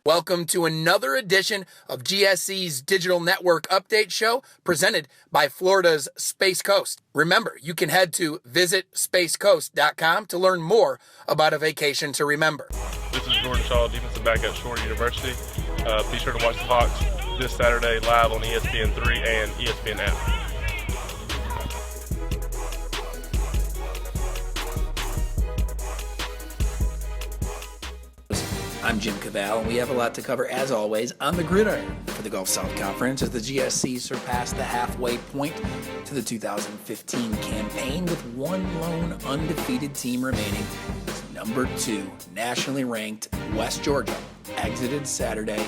Welcome to another edition of GSC's Digital Network Update Show presented by Florida's Space Coast. Remember, you can head to visitspacecoast.com to learn more about a vacation to remember. This is Jordan Shaw, defensive back at Shore University. Be sure to watch the Hawks this Saturday live on ESPN3 and ESPN app. I'm Jim Cavall, and we have a lot to cover, as always, on the gridiron for the Gulf South Conference as the GSC surpassed the halfway point to the 2015 campaign with one lone undefeated team remaining. Number 2, nationally ranked West Georgia exited Saturday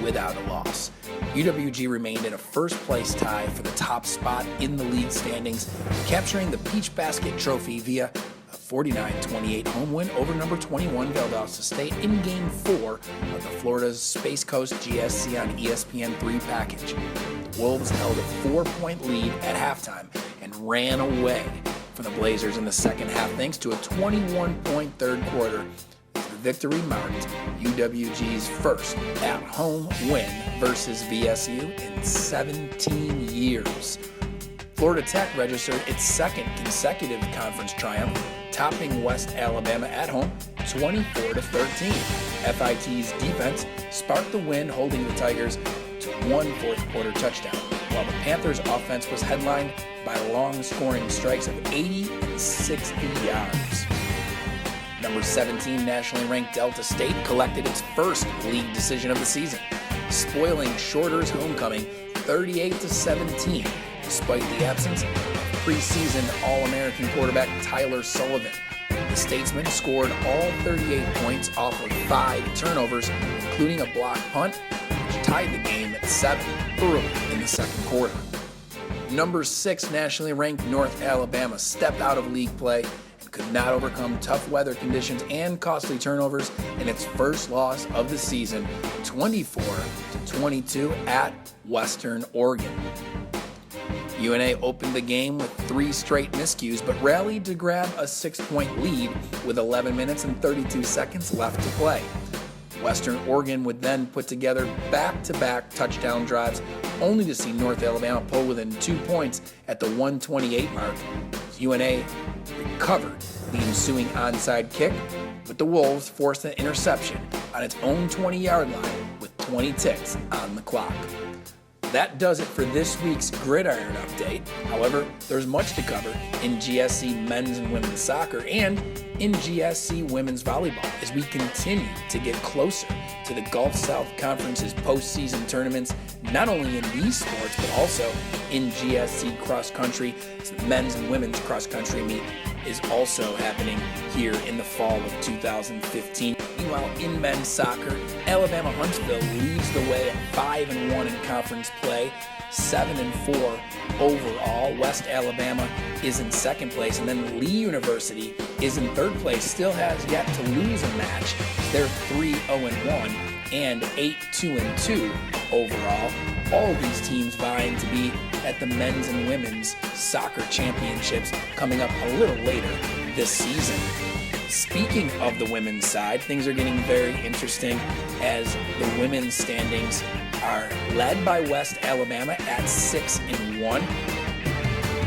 without a loss. UWG remained in a first-place tie for the top spot in the league standings, capturing the Peach Basket Trophy via 49-28 home win over number 21 Valdosta State in Game 4 of the Florida's Space Coast GSC on ESPN3 package. The Wolves held a 4-point lead at halftime and ran away from the Blazers in the second half thanks to a 21-point third quarter. The victory marked UWG's first at-home win versus VSU in 17 years. Florida Tech registered its second consecutive conference triumph, topping West Alabama at home 24-13. FIT's defense sparked the win, holding the Tigers to one fourth-quarter touchdown, while the Panthers' offense was headlined by long scoring strikes of 80 and 60 yards. Number 17 nationally ranked Delta State collected its first league decision of the season, spoiling Shorter's homecoming 38-17, despite the absence of preseason All-American quarterback Tyler Sullivan. The Statesman scored all 38 points off of 5 turnovers, including a block punt, which tied the game at 7 early in the second quarter. Number 6 nationally ranked North Alabama stepped out of league play and could not overcome tough weather conditions and costly turnovers in its first loss of the season, 24-22 at Western Oregon. UNA opened the game with 3 straight miscues, but rallied to grab a 6-point lead with 11 minutes and 32 seconds left to play. Western Oregon would then put together back-to-back touchdown drives, only to see North Alabama pull within 2 points at the 1:28 mark. UNA recovered the ensuing onside kick, but the Wolves forced an interception on its own 20-yard line with 20 ticks on the clock. That does it for this week's Gridiron Update. However, there's much to cover in GSC men's and women's soccer and in GSC women's volleyball as we continue to get closer to the Gulf South Conference's postseason tournaments, not only in these sports, but also in GSC cross country. The men's and women's cross country meet is also happening here in the fall of 2015. Meanwhile, in men's soccer, Alabama Huntsville leads the way at 5-1 in conference play, 7-4 overall. West Alabama is in second place, and then Lee University is in third place. Still has yet to lose a match. They're 3-1 and 8-2 overall. All of these teams vying to be at the men's and women's soccer championships coming up a little later this season. Speaking of the women's side, things are getting very interesting as the women's standings are led by West Alabama at 6-1.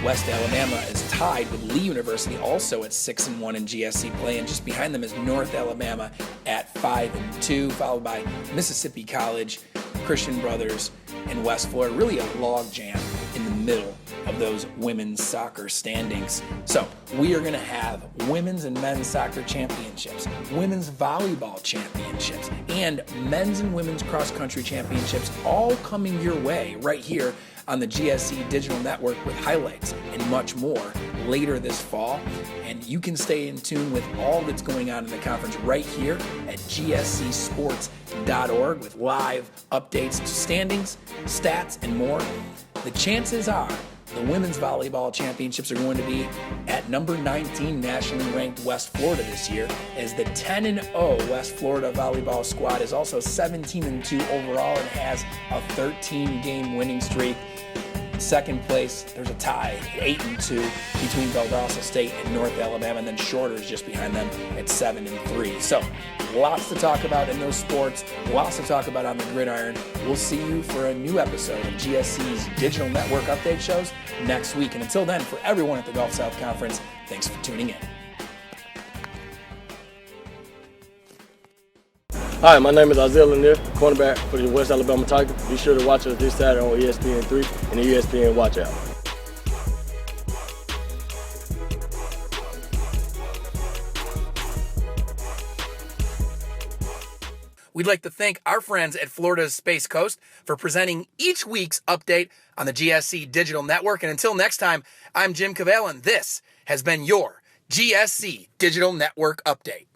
West Alabama is tied with Lee University also at 6-1 in GSC play, and just behind them is North Alabama at 5-2, followed by Mississippi College, Christian Brothers, and West Florida. Really a logjam in the middle of those women's soccer standings. So we are going to have women's and men's soccer championships, women's volleyball championships, and men's and women's cross-country championships all coming your way right here on the GSC Digital Network with highlights and much more later this fall. And you can stay in tune with all that's going on in the conference right here at gscsports.org with live updates to standings, stats, and more. The chances are the women's volleyball championships are going to be at number 19 nationally ranked West Florida this year, as the 10-0 West Florida volleyball squad is also 17-2 overall and has a 13-game winning streak. Second place, there's a tie at 8-2 between Valdosta State and North Alabama, and then Shorter's just behind them at 7-3. So lots to talk about in those sports, lots to talk about on the gridiron. We'll see you for a new episode of GSC's Digital Network Update shows next week. And until then, for everyone at the Gulf South Conference, thanks for tuning in. Hi, my name is Isaiah Lanier, cornerback for the West Alabama Tigers. Be sure to watch us this Saturday on ESPN3 and the ESPN Watch Out. We'd like to thank our friends at Florida's Space Coast for presenting each week's update on the GSC Digital Network. And until next time, I'm Jim Cavell, and this has been your GSC Digital Network Update.